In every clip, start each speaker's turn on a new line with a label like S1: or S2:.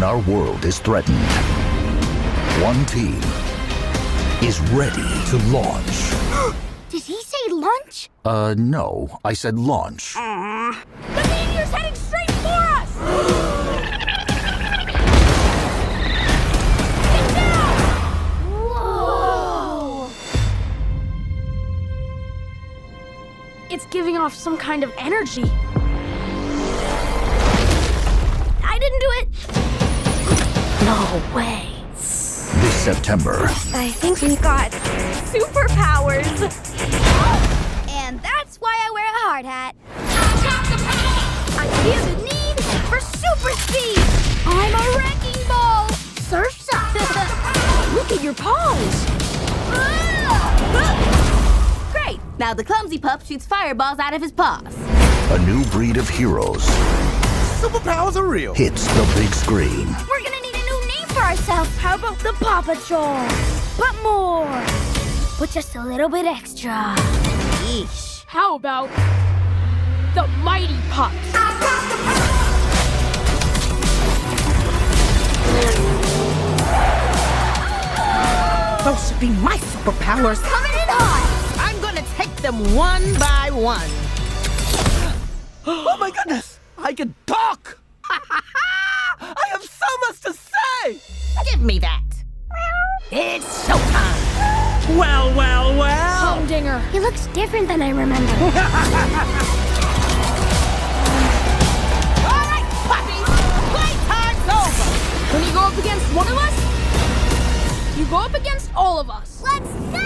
S1: when our world is threatened, one team is ready to launch.
S2: Did he say lunch?
S1: No, I said launch.
S2: The meteor's heading straight for us! Get down! Whoa! It's giving off some kind of energy. I didn't do it! No way.
S1: This September,
S2: I think we got superpowers. And that's why I wear a hard hat. I got the power! I feel the need for super speed. I'm a wrecking ball. Surf's up. Look at your paws.
S3: Great! Now the clumsy pup shoots fireballs out of his paws.
S1: a new breed of heroes
S4: Superpowers are real.
S1: hits the big screen.
S2: We're gonna need a new name for ourselves. How about the PAW Patrol? But more. But just a little bit extra.
S3: Yeesh.
S5: How about the Mighty Pups?
S6: Those should be my superpowers.
S2: Coming in hot.
S6: I'm gonna take them one by one.
S4: Oh my goodness! I can talk! I have so much to say!
S6: Give me that. It's showtime. Well, well, well.
S5: Humdinger.
S2: He looks different than I remember.
S6: All right, puppies. Playtime's over.
S5: When you go up against one of us, you go up against all of us.
S2: Let's go!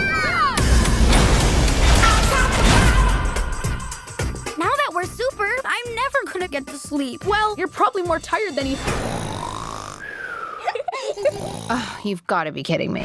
S2: Now that we're super, I'm never gonna get to sleep.
S5: Well, you're probably more tired than you...
S6: You've got to be kidding me.